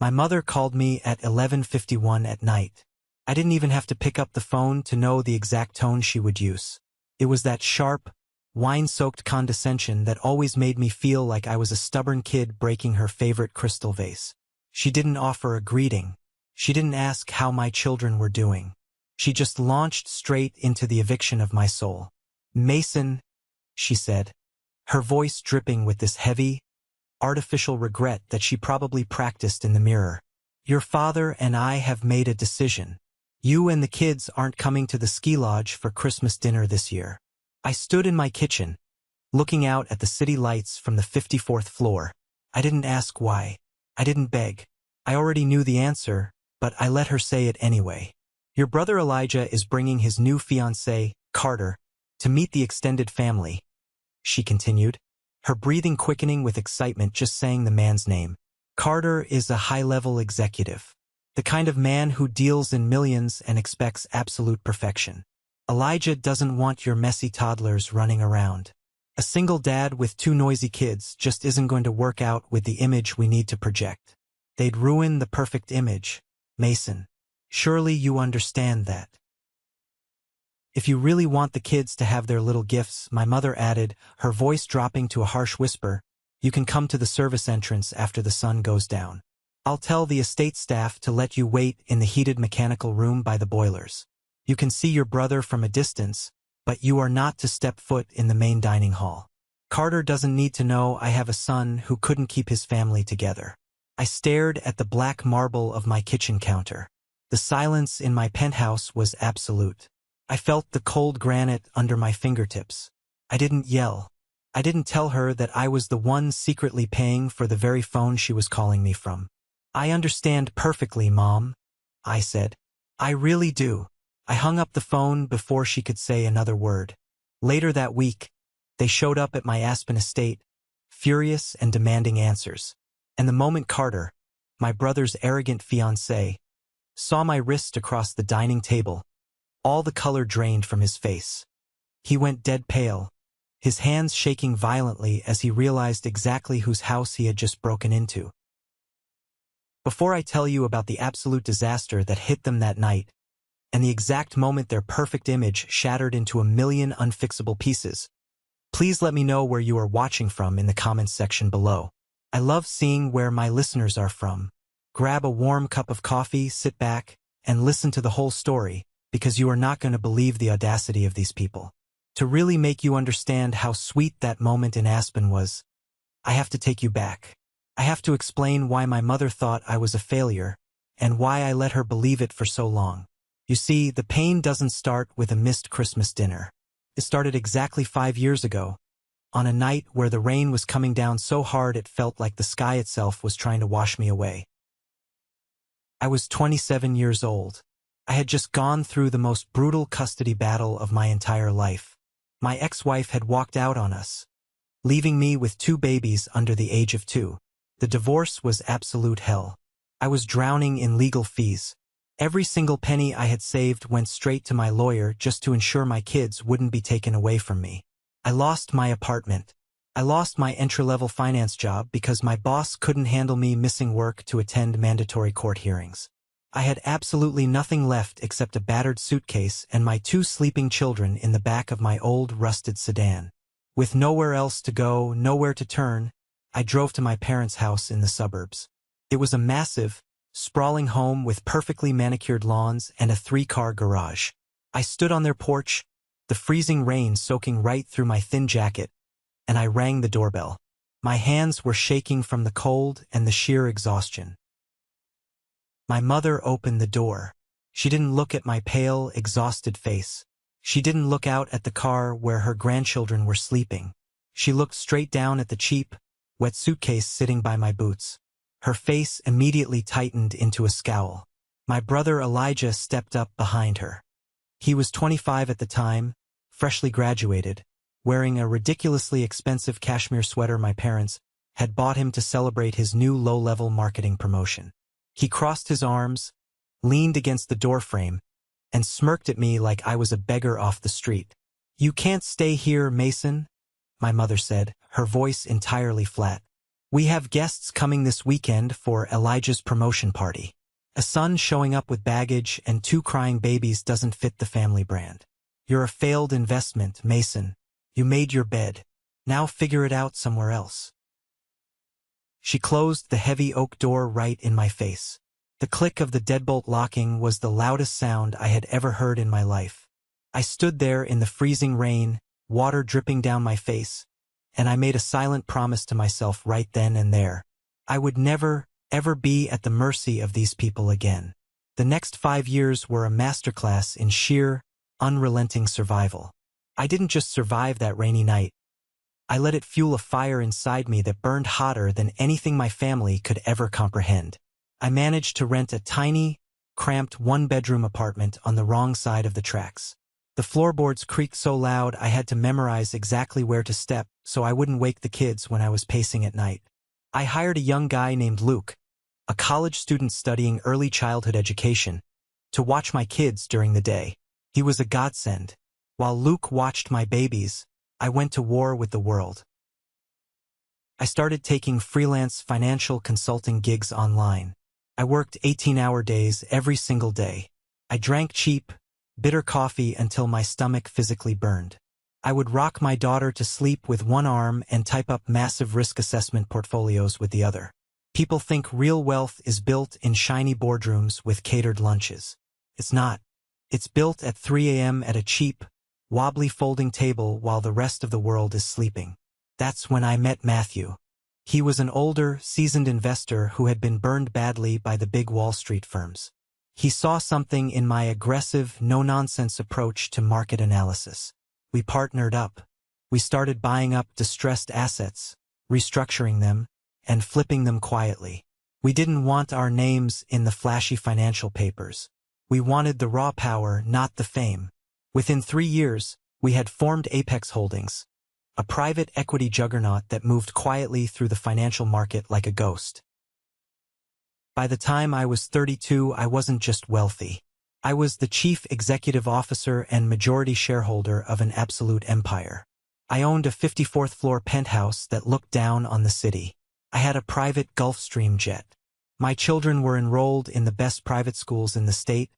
My mother called me at 11:51 at night. I didn't even have to pick up the phone to know the exact tone she would use. It was that sharp, wine-soaked condescension that always made me feel like I was a stubborn kid breaking her favorite crystal vase. She didn't offer a greeting. She didn't ask how my children were doing. She just launched straight into the eviction of my soul. "Mason," she said, her voice dripping with this heavy, artificial regret that she probably practiced in the mirror. "Your father and I have made a decision. You and the kids aren't coming to the ski lodge for Christmas dinner this year." I stood in my kitchen, looking out at the city lights from the 54th floor. I didn't ask why. I didn't beg. I already knew the answer, but I let her say it anyway. "Your brother Elijah is bringing his new fiancée, Carter, to meet the extended family," she continued, her breathing quickening with excitement just saying the man's name. "Carter is a high-level executive. The kind of man who deals in millions and expects absolute perfection. Elijah doesn't want your messy toddlers running around. A single dad with 2 noisy kids just isn't going to work out with the image we need to project. They'd ruin the perfect image, Mason. Surely you understand that." "If you really want the kids to have their little gifts," my mother added, her voice dropping to a harsh whisper, "you can come to the service entrance after the sun goes down. I'll tell the estate staff to let you wait in the heated mechanical room by the boilers. You can see your brother from a distance, but you are not to step foot in the main dining hall. Carter doesn't need to know I have a son who couldn't keep his family together." I stared at the black marble of my kitchen counter. The silence in my penthouse was absolute. I felt the cold granite under my fingertips. I didn't yell. I didn't tell her that I was the one secretly paying for the very phone she was calling me from. "I understand perfectly, Mom," I said. "I really do." I hung up the phone before she could say another word. Later that week, they showed up at my Aspen estate, furious and demanding answers. And the moment Carter, my brother's arrogant fiancé, saw my wrist across the dining table, all the color drained from his face. He went dead pale, his hands shaking violently as he realized exactly whose house he had just broken into. Before I tell you about the absolute disaster that hit them that night, and the exact moment their perfect image shattered into a million unfixable pieces, please let me know where you are watching from in the comments section below. I love seeing where my listeners are from. Grab a warm cup of coffee, sit back, and listen to the whole story, because you are not going to believe the audacity of these people. To really make you understand how sweet that moment in Aspen was, I have to take you back. I have to explain why my mother thought I was a failure, and why I let her believe it for so long. You see, the pain doesn't start with a missed Christmas dinner. It started exactly 5 years ago, on a night where the rain was coming down so hard it felt like the sky itself was trying to wash me away. I was 27 years old. I had just gone through the most brutal custody battle of my entire life. My ex-wife had walked out on us, leaving me with 2 babies under the age of 2. The divorce was absolute hell. I was drowning in legal fees. Every single penny I had saved went straight to my lawyer just to ensure my kids wouldn't be taken away from me. I lost my apartment. I lost my entry-level finance job because my boss couldn't handle me missing work to attend mandatory court hearings. I had absolutely nothing left except a battered suitcase and my 2 sleeping children in the back of my old rusted sedan. With nowhere else to go, nowhere to turn, I drove to my parents' house in the suburbs. It was a massive, sprawling home with perfectly manicured lawns and a 3-car garage. I stood on their porch, the freezing rain soaking right through my thin jacket, and I rang the doorbell. My hands were shaking from the cold and the sheer exhaustion. My mother opened the door. She didn't look at my pale, exhausted face. She didn't look out at the car where her grandchildren were sleeping. She looked straight down at the cheap, wet suitcase sitting by my boots. Her face immediately tightened into a scowl. My brother Elijah stepped up behind her. He was 25 at the time, freshly graduated, wearing a ridiculously expensive cashmere sweater my parents had bought him to celebrate his new low-level marketing promotion. He crossed his arms, leaned against the doorframe, and smirked at me like I was a beggar off the street. "You can't stay here, Mason," my mother said, her voice entirely flat. We have guests coming this weekend for Elijah's promotion party. A son showing up with baggage and 2 crying babies doesn't fit the family brand. You're a failed investment, Mason. You made your bed. Now figure it out somewhere else. She closed the heavy oak door right in my face. The click of the deadbolt locking was the loudest sound I had ever heard in my life. I stood there in the freezing rain, water dripping down my face, and I made a silent promise to myself right then and there. I would never, ever be at the mercy of these people again. The next 5 years were a masterclass in sheer, unrelenting survival. I didn't just survive that rainy night. I let it fuel a fire inside me that burned hotter than anything my family could ever comprehend. I managed to rent a tiny, cramped 1-bedroom apartment on the wrong side of the tracks. The floorboards creaked so loud I had to memorize exactly where to step so I wouldn't wake the kids when I was pacing at night. I hired a young guy named Luke, a college student studying early childhood education, to watch my kids during the day. He was a godsend. While Luke watched my babies, I went to war with the world. I started taking freelance financial consulting gigs online. I worked 18-hour days every single day. I drank cheap, bitter coffee until my stomach physically burned. I would rock my daughter to sleep with one arm and type up massive risk assessment portfolios with the other. People think real wealth is built in shiny boardrooms with catered lunches. It's not. It's built at 3 a.m. at a cheap, wobbly folding table while the rest of the world is sleeping. That's when I met Matthew. He was an older, seasoned investor who had been burned badly by the big Wall Street firms. He saw something in my aggressive, no-nonsense approach to market analysis. We partnered up. We started buying up distressed assets, restructuring them, and flipping them quietly. We didn't want our names in the flashy financial papers. We wanted the raw power, not the fame. Within 3 years, we had formed Apex Holdings, a private equity juggernaut that moved quietly through the financial market like a ghost. By the time I was 32, I wasn't just wealthy. I was the chief executive officer and majority shareholder of an absolute empire. I owned a 54th-floor penthouse that looked down on the city. I had a private Gulfstream jet. My children were enrolled in the best private schools in the state,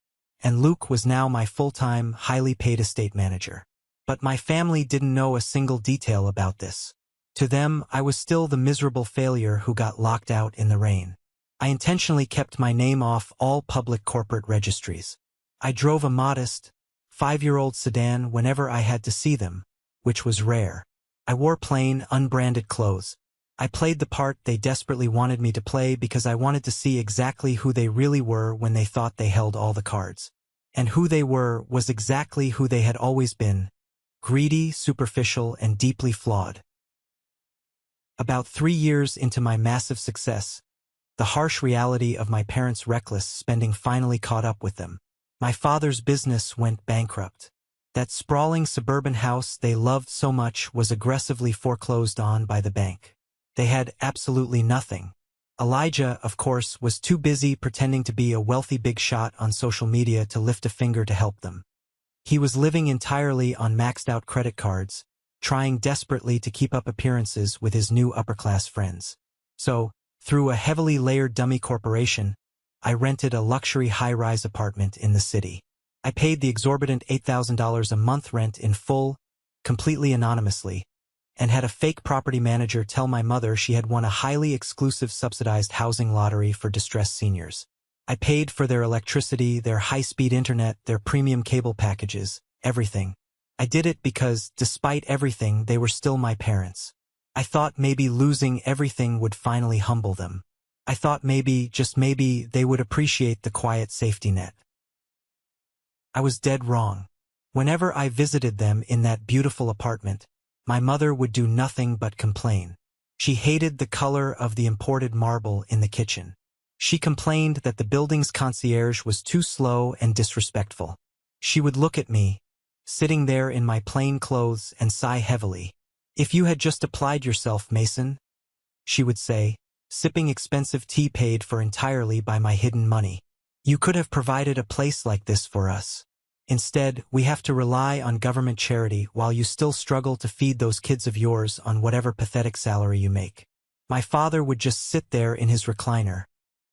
and Luke was now my full-time, highly paid estate manager. But my family didn't know a single detail about this. To them, I was still the miserable failure who got locked out in the rain. I intentionally kept my name off all public corporate registries. I drove a modest, 5-year-old sedan whenever I had to see them, which was rare. I wore plain, unbranded clothes. I played the part they desperately wanted me to play because I wanted to see exactly who they really were when they thought they held all the cards. And who they were was exactly who they had always been: greedy, superficial, and deeply flawed. About 3 years into my massive success, the harsh reality of my parents' reckless spending finally caught up with them. My father's business went bankrupt. That sprawling suburban house they loved so much was aggressively foreclosed on by the bank. They had absolutely nothing. Elijah, of course, was too busy pretending to be a wealthy big shot on social media to lift a finger to help them. He was living entirely on maxed-out credit cards, trying desperately to keep up appearances with his new upper-class friends. So, through a heavily layered dummy corporation, I rented a luxury high-rise apartment in the city. I paid the exorbitant $8,000 a month rent in full, completely anonymously, and had a fake property manager tell my mother she had won a highly exclusive subsidized housing lottery for distressed seniors. I paid for their electricity, their high-speed internet, their premium cable packages, everything. I did it because, despite everything, they were still my parents. I thought maybe losing everything would finally humble them. I thought maybe, just maybe, they would appreciate the quiet safety net. I was dead wrong. Whenever I visited them in that beautiful apartment, my mother would do nothing but complain. She hated the color of the imported marble in the kitchen. She complained that the building's concierge was too slow and disrespectful. She would look at me, sitting there in my plain clothes, and sigh heavily. "If you had just applied yourself, Mason," she would say, sipping expensive tea paid for entirely by my hidden money, "you could have provided a place like this for us. Instead, we have to rely on government charity while you still struggle to feed those kids of yours on whatever pathetic salary you make." My father would just sit there in his recliner,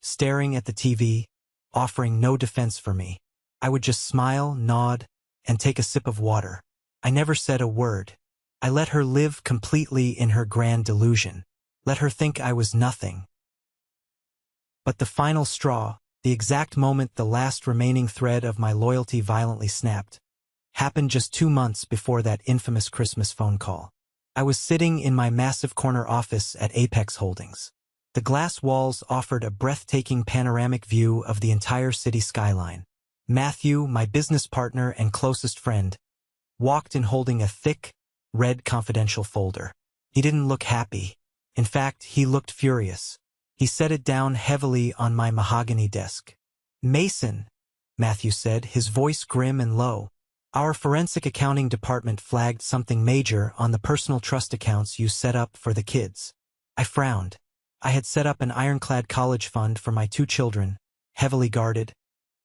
staring at the TV, offering no defense for me. I would just smile, nod, and take a sip of water. I never said a word. I let her live completely in her grand delusion. Let her think I was nothing. But the final straw, the exact moment the last remaining thread of my loyalty violently snapped, happened just 2 months before that infamous Christmas phone call. I was sitting in my massive corner office at Apex Holdings. The glass walls offered a breathtaking panoramic view of the entire city skyline. Matthew, my business partner and closest friend, walked in holding a thick, red confidential folder. He didn't look happy. In fact, he looked furious. He set it down heavily on my mahogany desk. "Mason," Matthew said, his voice grim and low. "Our forensic accounting department flagged something major on the personal trust accounts you set up for the kids." I frowned. I had set up an ironclad college fund for my 2 children, heavily guarded,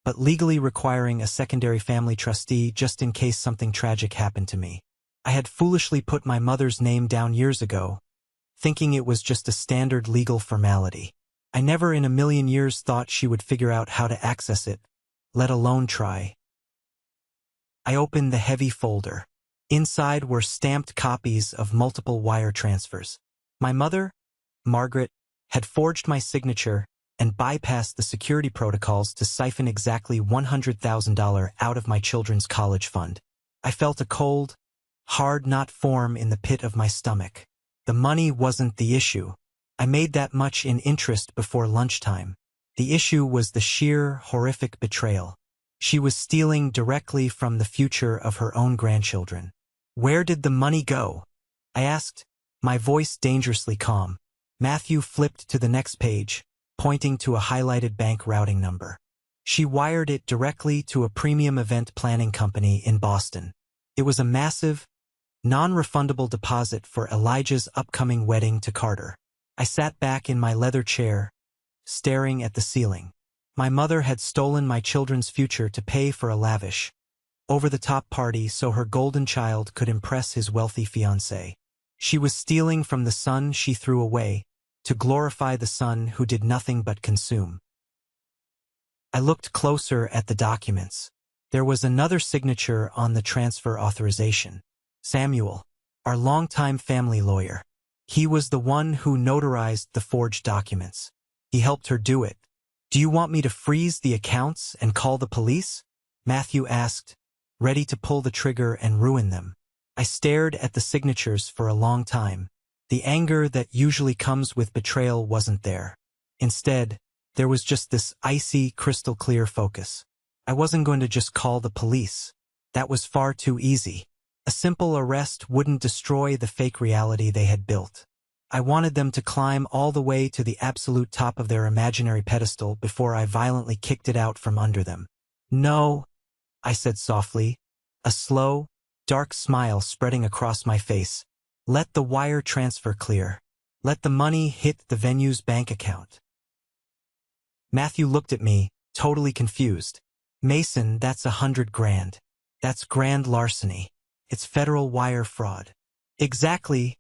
but legally requiring a secondary family trustee just in case something tragic happened to me. I had foolishly put my mother's name down years ago, thinking it was just a standard legal formality. I never in a million years thought she would figure out how to access it, let alone try. I opened the heavy folder. Inside were stamped copies of multiple wire transfers. My mother, Margaret, had forged my signature and bypassed the security protocols to siphon exactly $100,000 out of my children's college fund. I felt a cold, hard knot form in the pit of my stomach. The money wasn't the issue. I made that much in interest before lunchtime. The issue was the sheer, horrific betrayal. She was stealing directly from the future of her own grandchildren. "Where did the money go?" I asked, my voice dangerously calm. Matthew flipped to the next page, pointing to a highlighted bank routing number. "She wired it directly to a premium event planning company in Boston. It was a massive, non-refundable deposit for Elijah's upcoming wedding to Carter." I sat back in my leather chair, staring at the ceiling. My mother had stolen my children's future to pay for a lavish, over-the-top party so her golden child could impress his wealthy fiancé. She was stealing from the son she threw away to glorify the son who did nothing but consume. I looked closer at the documents. There was another signature on the transfer authorization. Samuel, our longtime family lawyer. He was the one who notarized the forged documents. He helped her do it. "Do you want me to freeze the accounts and call the police?" Matthew asked, ready to pull the trigger and ruin them. I stared at the signatures for a long time. The anger that usually comes with betrayal wasn't there. Instead, there was just this icy, crystal-clear focus. I wasn't going to just call the police. That was far too easy. A simple arrest wouldn't destroy the fake reality they had built. I wanted them to climb all the way to the absolute top of their imaginary pedestal before I violently kicked it out from under them. "No," I said softly, a slow, dark smile spreading across my face. "Let the wire transfer clear. Let the money hit the venue's bank account." Matthew looked at me, totally confused. "Mason, that's $100 grand. That's grand larceny. It's federal wire fraud." "Exactly,"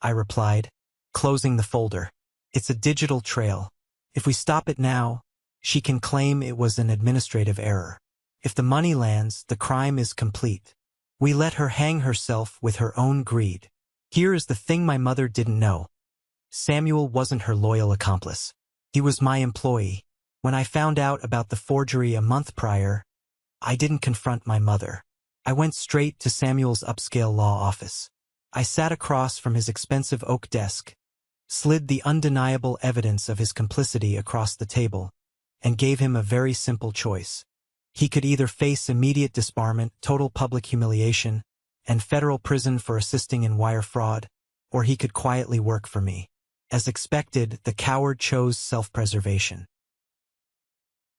I replied, closing the folder. "It's a digital trail. If we stop it now, she can claim it was an administrative error. If the money lands, the crime is complete. We let her hang herself with her own greed." Here is the thing my mother didn't know. Samuel wasn't her loyal accomplice. He was my employee. When I found out about the forgery a month prior, I didn't confront my mother. I went straight to Samuel's upscale law office. I sat across from his expensive oak desk, slid the undeniable evidence of his complicity across the table, and gave him a very simple choice. He could either face immediate disbarment, total public humiliation, and federal prison for assisting in wire fraud, or he could quietly work for me. As expected, the coward chose self-preservation.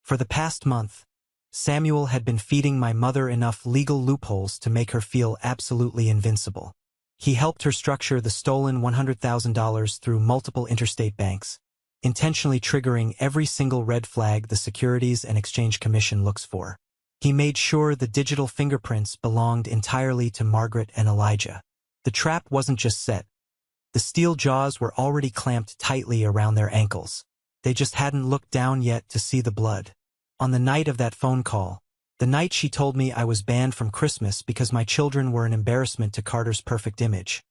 For the past month, Samuel had been feeding my mother enough legal loopholes to make her feel absolutely invincible. He helped her structure the stolen $100,000 through multiple interstate banks, intentionally triggering every single red flag the Securities and Exchange Commission looks for. He made sure the digital fingerprints belonged entirely to Margaret and Elijah. The trap wasn't just set. The steel jaws were already clamped tightly around their ankles. They just hadn't looked down yet to see the blood. On the night of that phone call, the night she told me I was banned from Christmas because my children were an embarrassment to Carter's perfect image,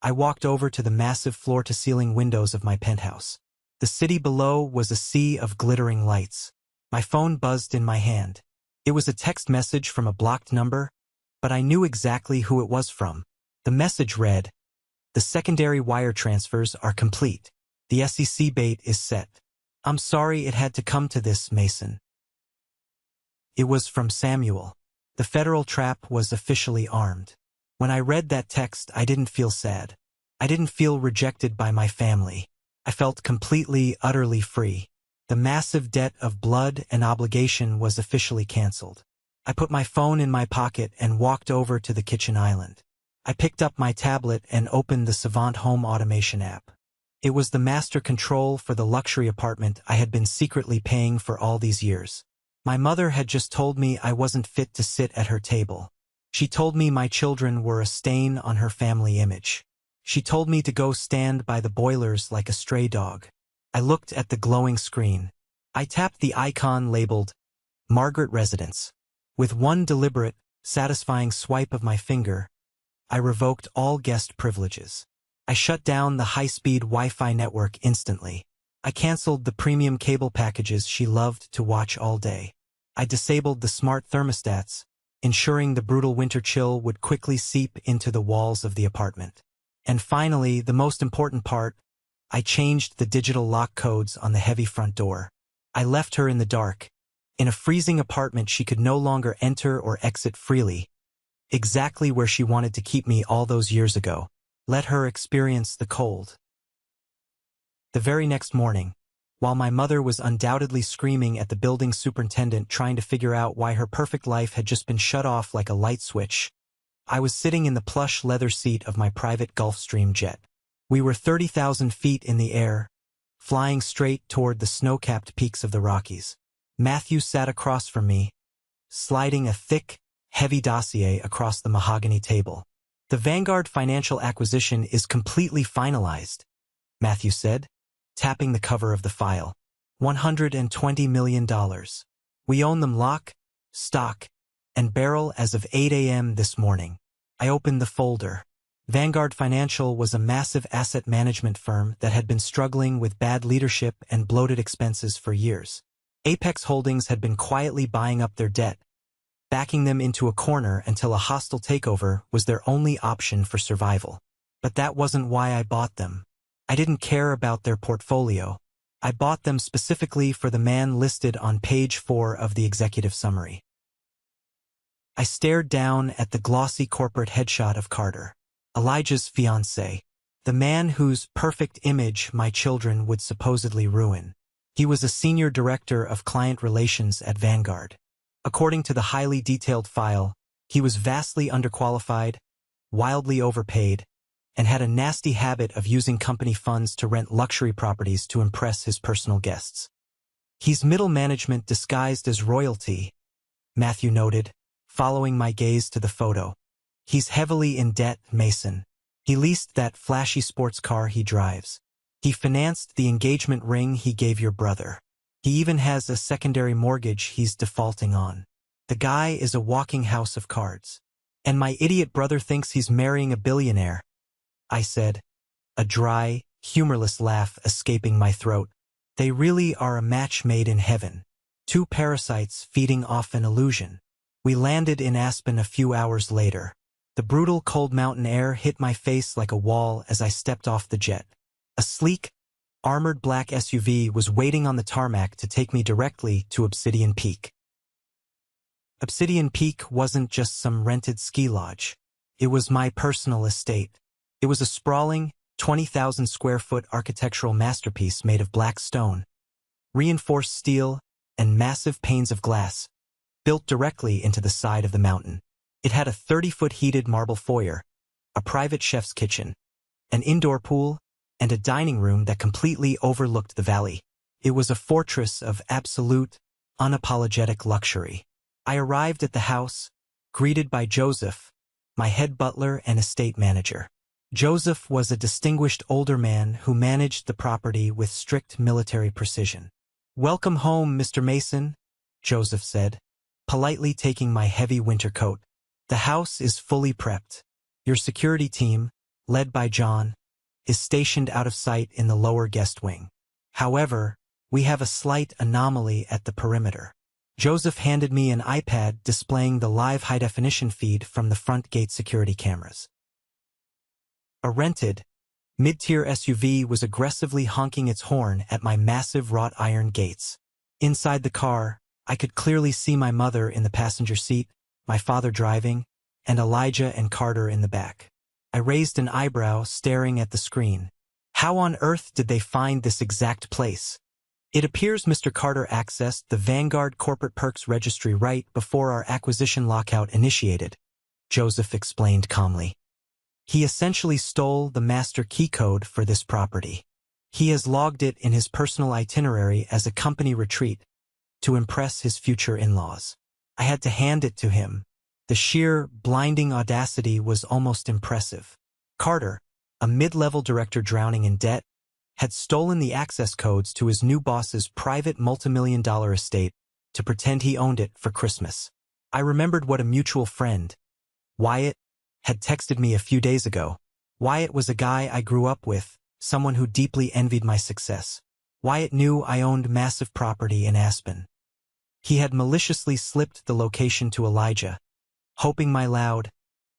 I walked over to the massive floor-to-ceiling windows of my penthouse. The city below was a sea of glittering lights. My phone buzzed in my hand. It was a text message from a blocked number, but I knew exactly who it was from. The message read, "The secondary wire transfers are complete. The SEC bait is set. I'm sorry it had to come to this, Mason." It was from Samuel. The federal trap was officially armed. When I read that text, I didn't feel sad. I didn't feel rejected by my family. I felt completely, utterly free. The massive debt of blood and obligation was officially canceled. I put my phone in my pocket and walked over to the kitchen island. I picked up my tablet and opened the Savant home automation app. It was the master control for the luxury apartment I had been secretly paying for all these years. My mother had just told me I wasn't fit to sit at her table. She told me my children were a stain on her family image. She told me to go stand by the boilers like a stray dog. I looked at the glowing screen. I tapped the icon labeled Margaret Residence. With one deliberate, satisfying swipe of my finger, I revoked all guest privileges. I shut down the high-speed Wi-Fi network instantly. I canceled the premium cable packages she loved to watch all day. I disabled the smart thermostats, ensuring the brutal winter chill would quickly seep into the walls of the apartment. And finally, the most important part, I changed the digital lock codes on the heavy front door. I left her in the dark. In a freezing apartment she could no longer enter or exit freely, exactly where she wanted to keep me all those years ago. Let her experience the cold. The very next morning, while my mother was undoubtedly screaming at the building superintendent trying to figure out why her perfect life had just been shut off like a light switch, I was sitting in the plush leather seat of my private Gulfstream jet. We were 30,000 feet in the air, flying straight toward the snow-capped peaks of the Rockies. Matthew sat across from me, sliding a thick, heavy dossier across the mahogany table. "The Vanguard financial acquisition is completely finalized," Matthew said, tapping the cover of the file. $120 million. We own them lock, stock, and barrel as of 8 a.m. this morning. I opened the folder. Vanguard Financial was a massive asset management firm that had been struggling with bad leadership and bloated expenses for years. Apex Holdings had been quietly buying up their debt, backing them into a corner until a hostile takeover was their only option for survival. But that wasn't why I bought them. I didn't care about their portfolio. I bought them specifically for the man listed on page 4 of the executive summary. I stared down at the glossy corporate headshot of Carter, Elijah's fiancé, the man whose perfect image my children would supposedly ruin. He was a senior director of client relations at Vanguard. According to the highly detailed file, he was vastly underqualified, wildly overpaid, and had a nasty habit of using company funds to rent luxury properties to impress his personal guests. "He's middle management disguised as royalty," Matthew noted, following my gaze to the photo. "He's heavily in debt, Mason. He leased that flashy sports car he drives. He financed the engagement ring he gave your brother. He even has a secondary mortgage he's defaulting on. The guy is a walking house of cards. And my idiot brother thinks he's marrying a billionaire," I said, a dry, humorless laugh escaping my throat. "They really are a match made in heaven. Two parasites feeding off an illusion." We landed in Aspen a few hours later. The brutal cold mountain air hit my face like a wall as I stepped off the jet. A sleek, armored black SUV was waiting on the tarmac to take me directly to Obsidian Peak. Obsidian Peak wasn't just some rented ski lodge. It was my personal estate. It was a sprawling, 20,000 square foot architectural masterpiece made of black stone, reinforced steel, and massive panes of glass, built directly into the side of the mountain. It had a 30-foot heated marble foyer, a private chef's kitchen, an indoor pool, and a dining room that completely overlooked the valley. It was a fortress of absolute, unapologetic luxury. I arrived at the house, greeted by Joseph, my head butler and estate manager. Joseph was a distinguished older man who managed the property with strict military precision. "Welcome home, Mr. Mason," Joseph said, politely taking my heavy winter coat. "The house is fully prepped. Your security team, led by John, is stationed out of sight in the lower guest wing. However, we have a slight anomaly at the perimeter." Joseph handed me an iPad displaying the live high-definition feed from the front gate security cameras. A rented, mid-tier SUV was aggressively honking its horn at my massive wrought iron gates. Inside the car, I could clearly see my mother in the passenger seat, my father driving, and Elijah and Carter in the back. I raised an eyebrow, staring at the screen. How on earth did they find this exact place? "It appears Mr. Carter accessed the Vanguard Corporate Perks Registry right before our acquisition lockout initiated," Joseph explained calmly. "He essentially stole the master key code for this property. He has logged it in his personal itinerary as a company retreat to impress his future in-laws." I had to hand it to him. The sheer, blinding audacity was almost impressive. Carter, a mid-level director drowning in debt, had stolen the access codes to his new boss's private multimillion-dollar estate to pretend he owned it for Christmas. I remembered what a mutual friend, Wyatt, had texted me a few days ago. Wyatt was a guy I grew up with, someone who deeply envied my success. Wyatt knew I owned massive property in Aspen. He had maliciously slipped the location to Elijah, hoping my loud,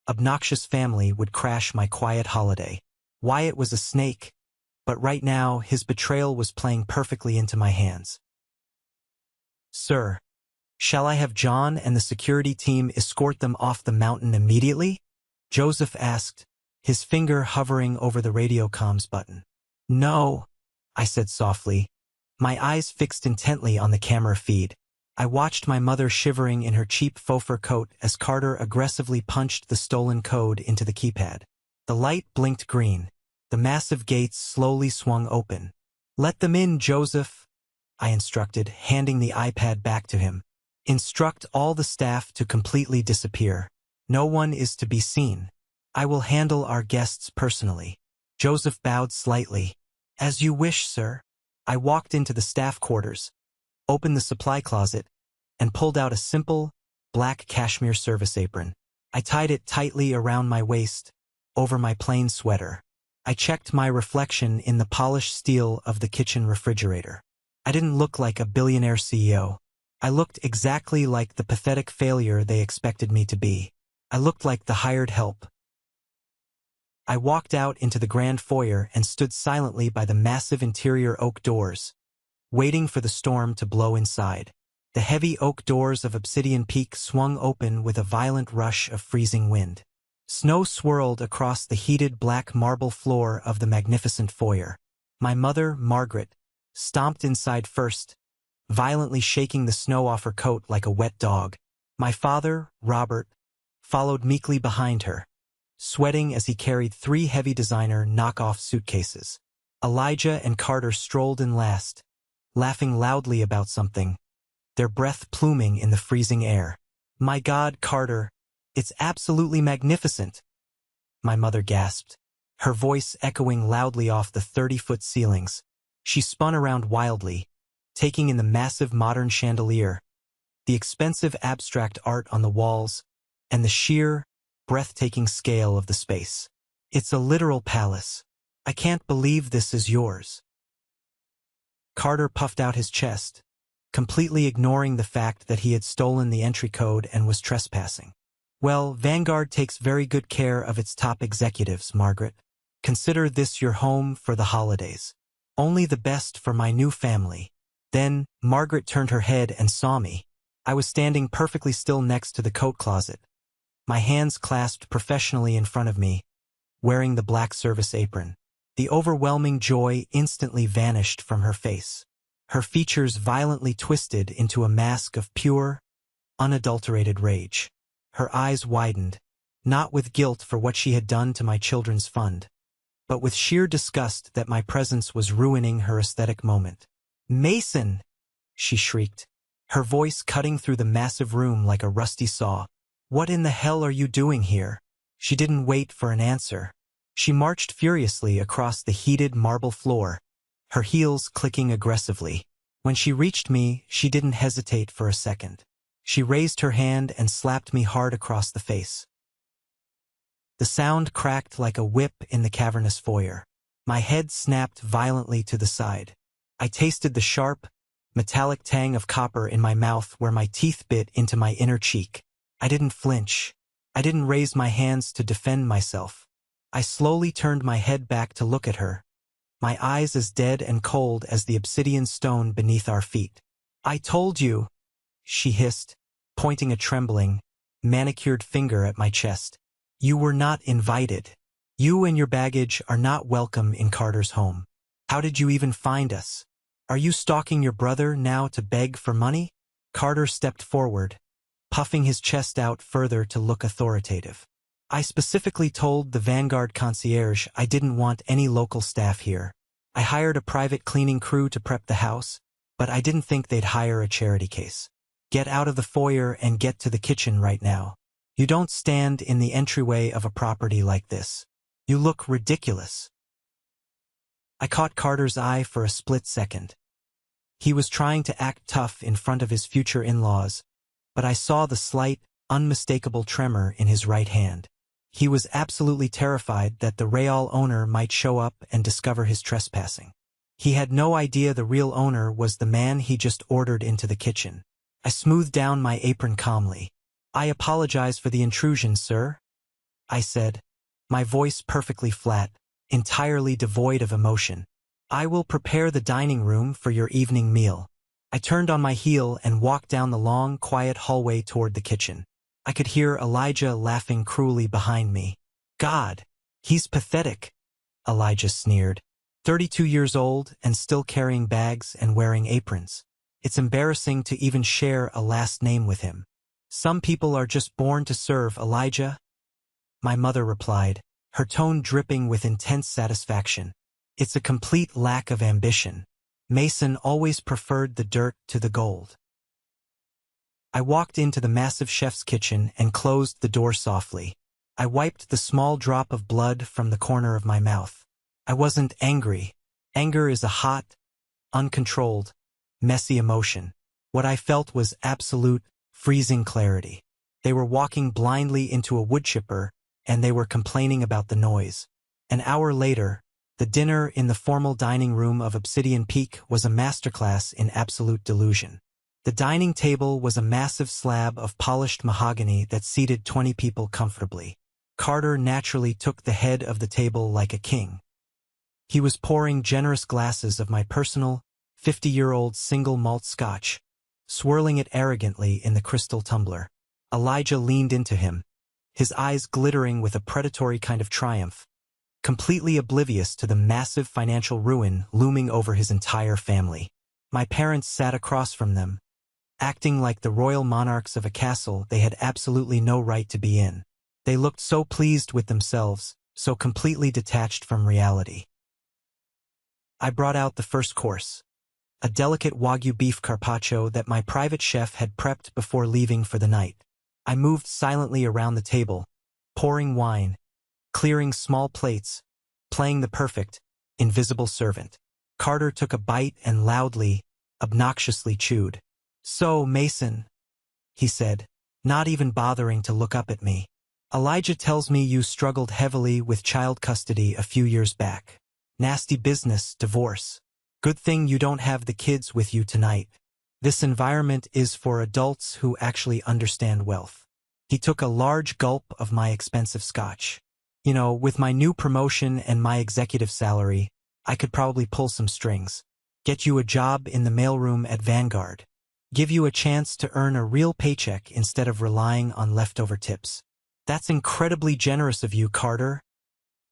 obnoxious family would crash my quiet holiday. Wyatt was a snake, but right now his betrayal was playing perfectly into my hands. "Sir, shall I have John and the security team escort them off the mountain immediately?" Joseph asked, his finger hovering over the radio comms button. "No," I said softly, my eyes fixed intently on the camera feed. I watched my mother shivering in her cheap faux fur coat as Carter aggressively punched the stolen code into the keypad. The light blinked green. The massive gates slowly swung open. "Let them in, Joseph," I instructed, handing the iPad back to him. "Instruct all the staff to completely disappear. No one is to be seen. I will handle our guests personally." Joseph bowed slightly. "As you wish, sir." I walked into the staff quarters, opened the supply closet, and pulled out a simple, black cashmere service apron. I tied it tightly around my waist, over my plain sweater. I checked my reflection in the polished steel of the kitchen refrigerator. I didn't look like a billionaire CEO. I looked exactly like the pathetic failure they expected me to be. I looked like the hired help. I walked out into the grand foyer and stood silently by the massive interior oak doors, waiting for the storm to blow inside. The heavy oak doors of Obsidian Peak swung open with a violent rush of freezing wind. Snow swirled across the heated black marble floor of the magnificent foyer. My mother, Margaret, stomped inside first, violently shaking the snow off her coat like a wet dog. My father, Robert, followed meekly behind her, sweating as he carried 3 heavy designer knockoff suitcases. Elijah and Carter strolled in last, laughing loudly about something, their breath pluming in the freezing air. "My God, Carter, it's absolutely magnificent," my mother gasped, her voice echoing loudly off the 30-foot ceilings. She spun around wildly, taking in the massive modern chandelier, the expensive abstract art on the walls, and the sheer, breathtaking scale of the space. "It's a literal palace. I can't believe this is yours." Carter puffed out his chest, completely ignoring the fact that he had stolen the entry code and was trespassing. "Well, Vanguard takes very good care of its top executives, Margaret. Consider this your home for the holidays. Only the best for my new family." Then, Margaret turned her head and saw me. I was standing perfectly still next to the coat closet, my hands clasped professionally in front of me, wearing the black service apron. The overwhelming joy instantly vanished from her face. Her features violently twisted into a mask of pure, unadulterated rage. Her eyes widened, not with guilt for what she had done to my children's fund, but with sheer disgust that my presence was ruining her aesthetic moment. "Mason!" she shrieked, her voice cutting through the massive room like a rusty saw. "What in the hell are you doing here?" She didn't wait for an answer. She marched furiously across the heated marble floor, her heels clicking aggressively. When she reached me, she didn't hesitate for a second. She raised her hand and slapped me hard across the face. The sound cracked like a whip in the cavernous foyer. My head snapped violently to the side. I tasted the sharp, metallic tang of copper in my mouth where my teeth bit into my inner cheek. I didn't flinch. I didn't raise my hands to defend myself. I slowly turned my head back to look at her, my eyes as dead and cold as the obsidian stone beneath our feet. "I told you," she hissed, pointing a trembling, manicured finger at my chest. "You were not invited. You and your baggage are not welcome in Carter's home. How did you even find us? Are you stalking your brother now to beg for money?" Carter stepped forward, puffing his chest out further to look authoritative. "I specifically told the Vanguard concierge I didn't want any local staff here. I hired a private cleaning crew to prep the house, but I didn't think they'd hire a charity case. Get out of the foyer and get to the kitchen right now. You don't stand in the entryway of a property like this. You look ridiculous." I caught Carter's eye for a split second. He was trying to act tough in front of his future in-laws, but I saw the slight, unmistakable tremor in his right hand. He was absolutely terrified that the Real owner might show up and discover his trespassing. He had no idea the real owner was the man he just ordered into the kitchen. I smoothed down my apron calmly. "I apologize for the intrusion, sir," I said, my voice perfectly flat, entirely devoid of emotion. "I will prepare the dining room for your evening meal." I turned on my heel and walked down the long, quiet hallway toward the kitchen. I could hear Elijah laughing cruelly behind me. "God, he's pathetic," Elijah sneered. 32 years old and still carrying bags and wearing aprons. It's embarrassing to even share a last name with him. "Some people are just born to serve, Elijah," my mother replied, her tone dripping with intense satisfaction. "It's a complete lack of ambition. Mason always preferred the dirt to the gold." I walked into the massive chef's kitchen and closed the door softly. I wiped the small drop of blood from the corner of my mouth. I wasn't angry. Anger is a hot, uncontrolled, messy emotion. What I felt was absolute, freezing clarity. They were walking blindly into a wood chipper, and they were complaining about the noise. An hour later, the dinner in the formal dining room of Obsidian Peak was a masterclass in absolute delusion. The dining table was a massive slab of polished mahogany that seated 20 people comfortably. Carter naturally took the head of the table like a king. He was pouring generous glasses of my personal, 50-year-old single malt scotch, swirling it arrogantly in the crystal tumbler. Elijah leaned into him, his eyes glittering with a predatory kind of triumph, completely oblivious to the massive financial ruin looming over his entire family. My parents sat across from them, acting like the royal monarchs of a castle they had absolutely no right to be in. They looked so pleased with themselves, so completely detached from reality. I brought out the first course, a delicate Wagyu beef carpaccio that my private chef had prepped before leaving for the night. I moved silently around the table, pouring wine, clearing small plates, playing the perfect, invisible servant. Carter took a bite and loudly, obnoxiously chewed. "So, Mason," he said, not even bothering to look up at me. "Elijah tells me you struggled heavily with child custody a few years back. Nasty business, divorce. Good thing you don't have the kids with you tonight. This environment is for adults who actually understand wealth." He took a large gulp of my expensive scotch. "You know, with my new promotion and my executive salary, I could probably pull some strings. Get you a job in the mailroom at Vanguard. Give you a chance to earn a real paycheck instead of relying on leftover tips." "That's incredibly generous of you, Carter,"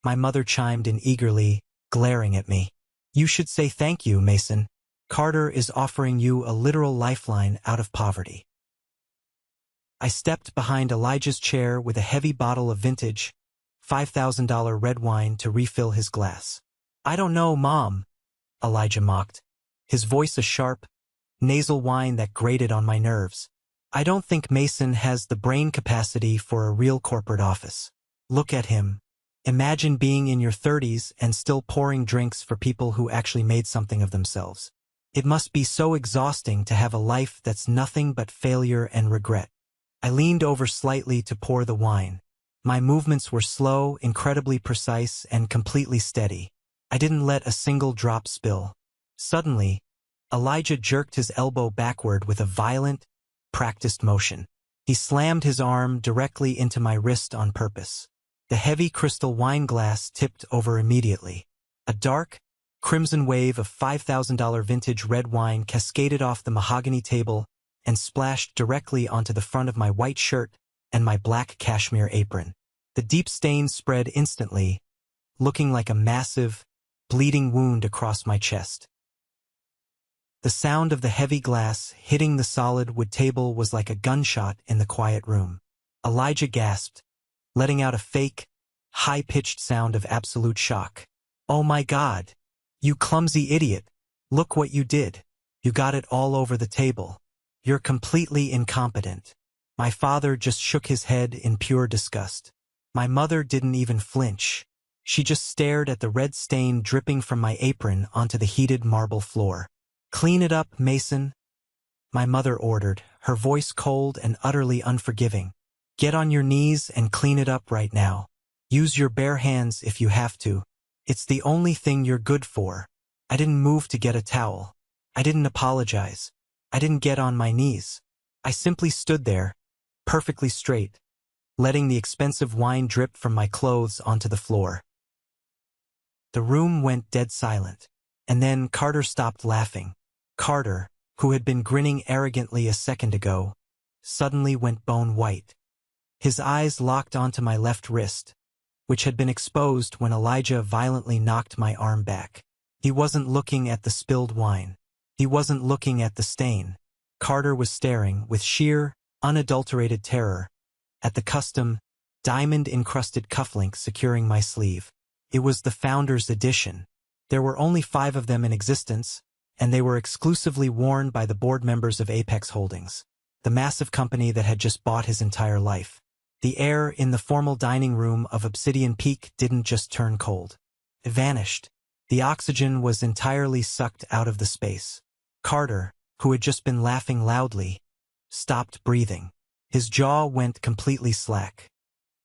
my mother chimed in eagerly, glaring at me. "You should say thank you, Mason. Carter is offering you a literal lifeline out of poverty." I stepped behind Elijah's chair with a heavy bottle of vintage, $5,000 red wine to refill his glass. "I don't know, Mom," Elijah mocked, his voice a sharp, nasal whine that grated on my nerves. "I don't think Mason has the brain capacity for a real corporate office. Look at him. Imagine being in your 30s and still pouring drinks for people who actually made something of themselves. It must be so exhausting to have a life that's nothing but failure and regret. I leaned over slightly to pour the wine. My movements were slow, incredibly precise, and completely steady. I didn't let a single drop spill. Suddenly, Elijah jerked his elbow backward with a violent, practiced motion. He slammed his arm directly into my wrist on purpose. The heavy crystal wine glass tipped over immediately. A dark, crimson wave of $5,000 vintage red wine cascaded off the mahogany table and splashed directly onto the front of my white shirt and my black cashmere apron. The deep stain spread instantly, looking like a massive, bleeding wound across my chest. The sound of the heavy glass hitting the solid wood table was like a gunshot in the quiet room. Elijah gasped, letting out a fake, high-pitched sound of absolute shock. "Oh my God! You clumsy idiot! Look what you did! You got it all over the table. You're completely incompetent." My father just shook his head in pure disgust. My mother didn't even flinch. She just stared at the red stain dripping from my apron onto the heated marble floor. "Clean it up, Mason," my mother ordered, her voice cold and utterly unforgiving. "Get on your knees and clean it up right now. Use your bare hands if you have to. It's the only thing you're good for." I didn't move to get a towel. I didn't apologize. I didn't get on my knees. I simply stood there, perfectly straight, letting the expensive wine drip from my clothes onto the floor. The room went dead silent, and then Carter stopped laughing. Carter, who had been grinning arrogantly a second ago, suddenly went bone white. His eyes locked onto my left wrist, which had been exposed when Elijah violently knocked my arm back. He wasn't looking at the spilled wine. He wasn't looking at the stain. Carter was staring, with sheer, unadulterated terror, at the custom, diamond-encrusted cufflink securing my sleeve. It was the Founder's Edition. There were only 5 of them in existence, and they were exclusively worn by the board members of Apex Holdings, the massive company that had just bought his entire life. The air in the formal dining room of Obsidian Peak didn't just turn cold. It vanished. The oxygen was entirely sucked out of the space. Carter, who had just been laughing loudly, stopped breathing. His jaw went completely slack.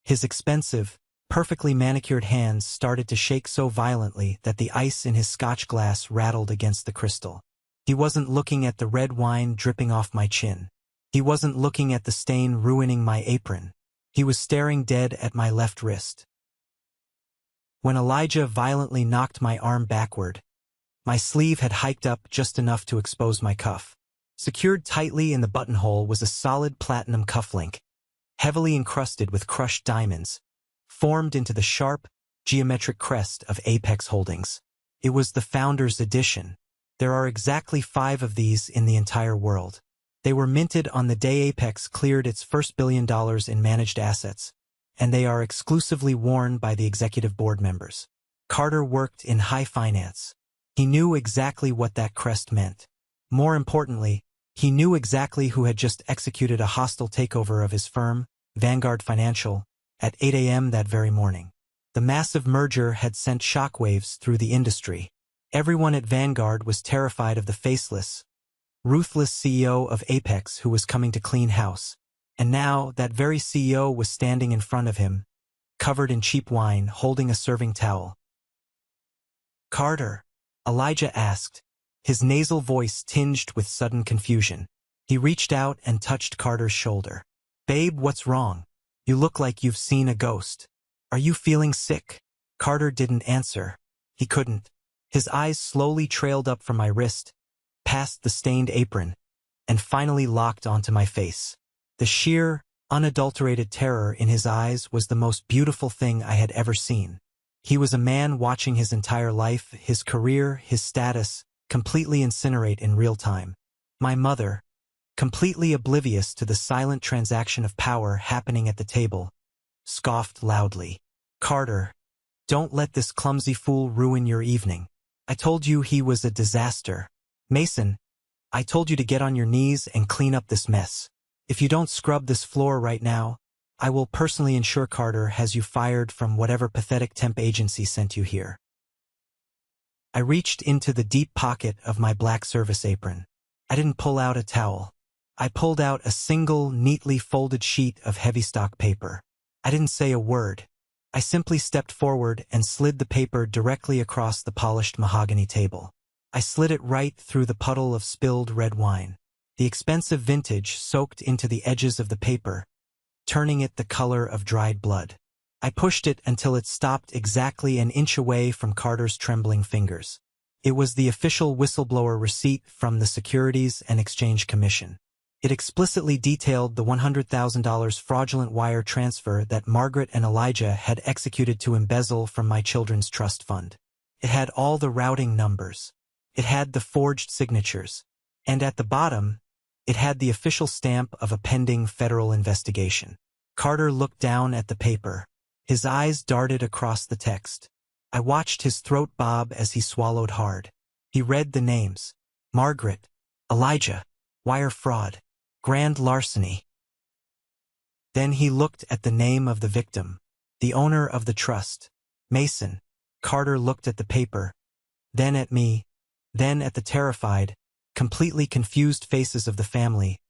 His expensive, perfectly manicured hands started to shake so violently that the ice in his scotch glass rattled against the crystal. He wasn't looking at the red wine dripping off my chin. He wasn't looking at the stain ruining my apron. He was staring dead at my left wrist. When Elijah violently knocked my arm backward, my sleeve had hiked up just enough to expose my cuff. Secured tightly in the buttonhole was a solid platinum cufflink, heavily encrusted with crushed diamonds, formed into the sharp, geometric crest of Apex Holdings. It was the Founder's Edition. There are exactly 5 of these in the entire world. They were minted on the day Apex cleared its first $1 billion in managed assets, and they are exclusively worn by the executive board members. Carter worked in high finance. He knew exactly what that crest meant. More importantly, he knew exactly who had just executed a hostile takeover of his firm, Vanguard Financial, at 8 a.m. that very morning. The massive merger had sent shockwaves through the industry. Everyone at Vanguard was terrified of the faceless, ruthless CEO of Apex who was coming to clean house. And now that very CEO was standing in front of him, covered in cheap wine, holding a serving towel. "Carter?" Elijah asked, his nasal voice tinged with sudden confusion. He reached out and touched Carter's shoulder. "Babe, what's wrong? You look like you've seen a ghost. Are you feeling sick?" Carter didn't answer. He couldn't. His eyes slowly trailed up from my wrist, past the stained apron, and finally locked onto my face. The sheer, unadulterated terror in his eyes was the most beautiful thing I had ever seen. He was a man watching his entire life, his career, his status, completely incinerate in real time. My mother, completely oblivious to the silent transaction of power happening at the table, scoffed loudly. "Carter, don't let this clumsy fool ruin your evening. I told you he was a disaster. Mason, I told you to get on your knees and clean up this mess. If you don't scrub this floor right now, I will personally ensure Carter has you fired from whatever pathetic temp agency sent you here. I reached into the deep pocket of my black service apron. I didn't pull out a towel. I pulled out a single, neatly folded sheet of heavy stock paper. I didn't say a word. I simply stepped forward and slid the paper directly across the polished mahogany table. I slid it right through the puddle of spilled red wine. The expensive vintage soaked into the edges of the paper, turning it the color of dried blood. I pushed it until it stopped exactly an inch away from Carter's trembling fingers. It was the official whistleblower receipt from the Securities and Exchange Commission. It explicitly detailed the $100,000 fraudulent wire transfer that Margaret and Elijah had executed to embezzle from my children's trust fund. It had all the routing numbers. It had the forged signatures. And at the bottom, it had the official stamp of a pending federal investigation. Carter looked down at the paper. His eyes darted across the text. I watched his throat bob as he swallowed hard. He read the names. Margaret, Elijah, wire fraud, grand larceny. Then he looked at the name of the victim, the owner of the trust, Mason. Carter looked at the paper, then at me, then at the terrified, completely confused faces of the family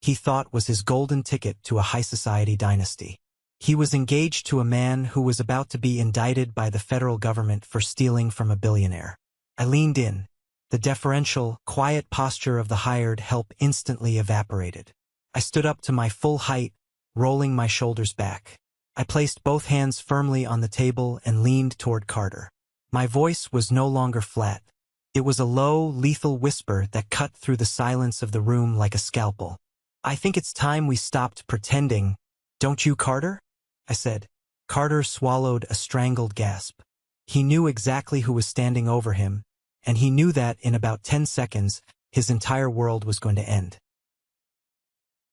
he thought was his golden ticket to a high society dynasty. He was engaged to a man who was about to be indicted by the federal government for stealing from a billionaire. I leaned in. The deferential, quiet posture of the hired help instantly evaporated. I stood up to my full height, rolling my shoulders back. I placed both hands firmly on the table and leaned toward Carter. My voice was no longer flat. It was a low, lethal whisper that cut through the silence of the room like a scalpel. I think it's time we stopped pretending. Don't you, Carter? I said. Carter swallowed a strangled gasp. He knew exactly who was standing over him, and he knew that in about 10 seconds, his entire world was going to end.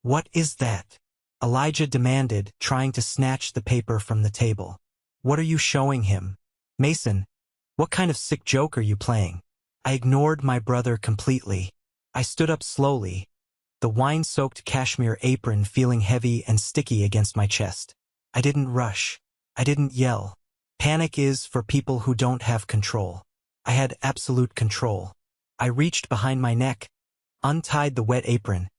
What is that? Elijah demanded, trying to snatch the paper from the table. What are you showing him? Mason, what kind of sick joke are you playing? I ignored my brother completely. I stood up slowly, the wine-soaked cashmere apron feeling heavy and sticky against my chest. I didn't rush. I didn't yell. Panic is for people who don't have control. I had absolute control. I reached behind my neck, untied the wet apron,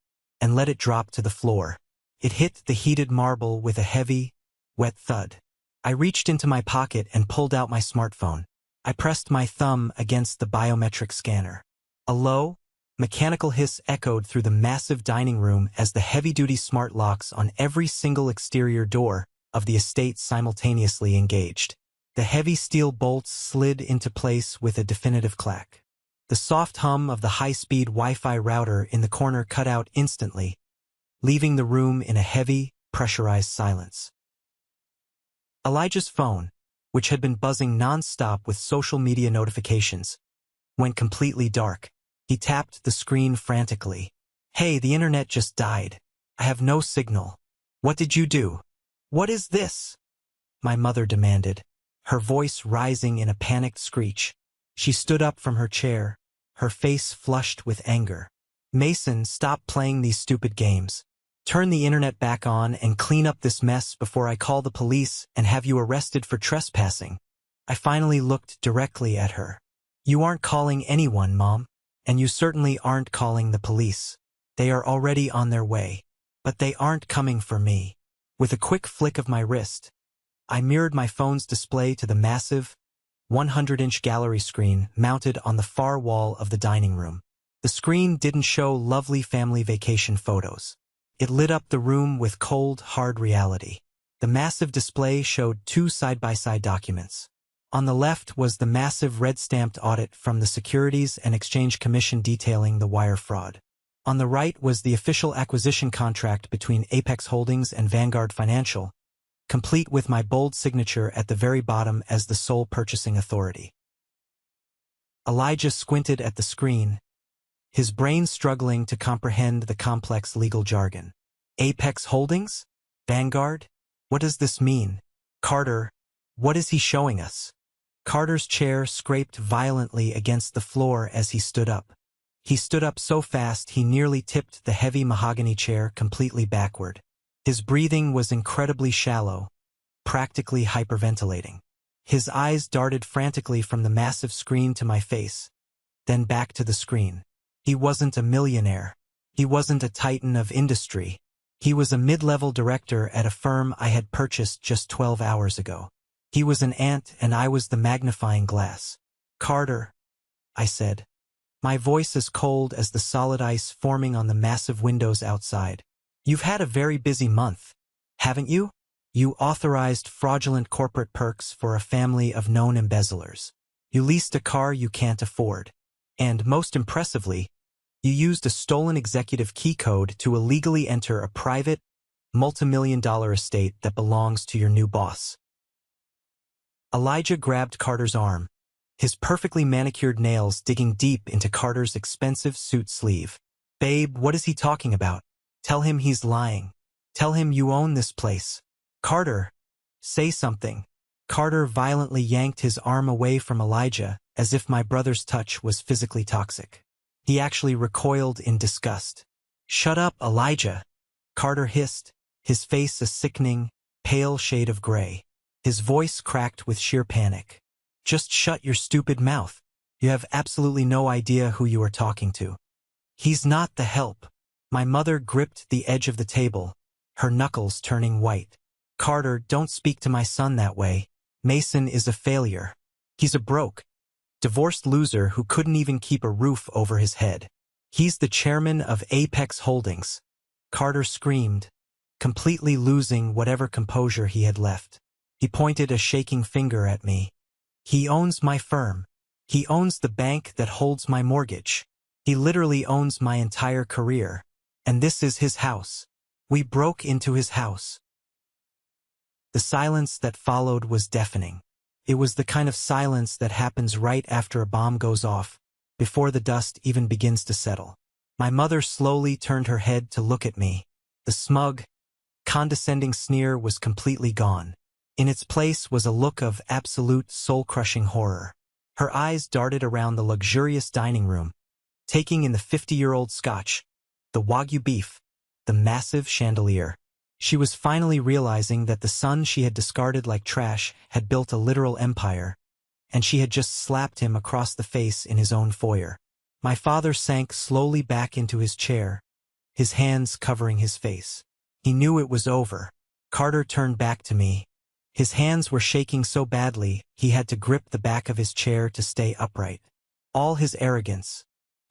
and let it drop to the floor. It hit the heated marble with a heavy, wet thud. I reached into my pocket and pulled out my smartphone. I pressed my thumb against the biometric scanner. A low, mechanical hiss echoed through the massive dining room as the heavy-duty smart locks on every single exterior door of the estate simultaneously engaged. The heavy steel bolts slid into place with a definitive clack. The soft hum of the high-speed Wi-Fi router in the corner cut out instantly, leaving the room in a heavy, pressurized silence. Elijah's phone, which had been buzzing non-stop with social media notifications, went completely dark. He tapped the screen frantically. Hey, the internet just died. I have no signal. What did you do? What is this? My mother demanded, her voice rising in a panicked screech. She stood up from her chair, her face flushed with anger. Mason, stop playing these stupid games. Turn the internet back on and clean up this mess before I call the police and have you arrested for trespassing. I finally looked directly at her. You aren't calling anyone, Mom, and you certainly aren't calling the police. They are already on their way, but they aren't coming for me. With a quick flick of my wrist, I mirrored my phone's display to the massive, 100-inch gallery screen mounted on the far wall of the dining room. The screen didn't show lovely family vacation photos. It lit up the room with cold, hard reality. The massive display showed two side-by-side documents. On the left was the massive red-stamped audit from the Securities and Exchange Commission detailing the wire fraud. On the right was the official acquisition contract between Apex Holdings and Vanguard Financial, complete with my bold signature at the very bottom as the sole purchasing authority. Elijah squinted at the screen, his brain struggling to comprehend the complex legal jargon. Apex Holdings? Vanguard? What does this mean? Carter, what is he showing us? Carter's chair scraped violently against the floor as he stood up. He stood up so fast he nearly tipped the heavy mahogany chair completely backward. His breathing was incredibly shallow, practically hyperventilating. His eyes darted frantically from the massive screen to my face, then back to the screen. He wasn't a millionaire. He wasn't a titan of industry. He was a mid-level director at a firm I had purchased just 12 hours ago. He was an ant and I was the magnifying glass. "Carter," I said, my voice as cold as the solid ice forming on the massive windows outside. "You've had a very busy month, haven't you? You authorized fraudulent corporate perks for a family of known embezzlers. You leased a car you can't afford. And, most impressively, you used a stolen executive key code to illegally enter a private, multimillion-dollar estate that belongs to your new boss." Elijah grabbed Carter's arm, his perfectly manicured nails digging deep into Carter's expensive suit sleeve. "Babe, what is he talking about? Tell him he's lying. Tell him you own this place. Carter, say something." Carter violently yanked his arm away from Elijah as if my brother's touch was physically toxic. He actually recoiled in disgust. "Shut up, Elijah," Carter hissed, his face a sickening, pale shade of gray. His voice cracked with sheer panic. "Just shut your stupid mouth. You have absolutely no idea who you are talking to. He's not the help." My mother gripped the edge of the table, her knuckles turning white. "Carter, don't speak to my son that way. Mason is a failure. He's a broke, divorced loser who couldn't even keep a roof over his head. He's the chairman of Apex Holdings." Carter screamed, completely losing whatever composure he had left. He pointed a shaking finger at me. "He owns my firm. He owns the bank that holds my mortgage. He literally owns my entire career. And this is his house. We broke into his house." The silence that followed was deafening. It was the kind of silence that happens right after a bomb goes off, before the dust even begins to settle. My mother slowly turned her head to look at me. The smug, condescending sneer was completely gone. In its place was a look of absolute soul-crushing horror. Her eyes darted around the luxurious dining room, taking in the 50-year-old scotch, the Wagyu beef, the massive chandelier. She was finally realizing that the son she had discarded like trash had built a literal empire, and she had just slapped him across the face in his own foyer. My father sank slowly back into his chair, his hands covering his face. He knew it was over. Carter turned back to me. His hands were shaking so badly he had to grip the back of his chair to stay upright. All his arrogance,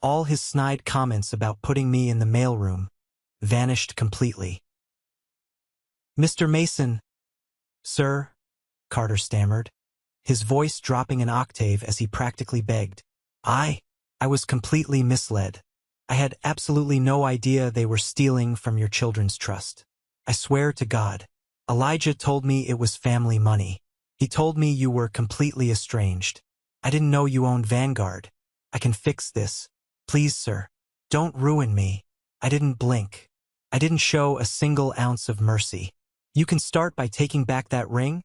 all his snide comments about putting me in the mailroom, vanished completely. "Mr. Mason." "Sir," Carter stammered, his voice dropping an octave as he practically begged. I was completely misled. I had absolutely no idea they were stealing from your children's trust. I swear to God. Elijah told me it was family money. He told me you were completely estranged. I didn't know you owned Vanguard. I can fix this. Please, sir. Don't ruin me. I didn't blink. I didn't show a single ounce of mercy. You can start by taking back that ring,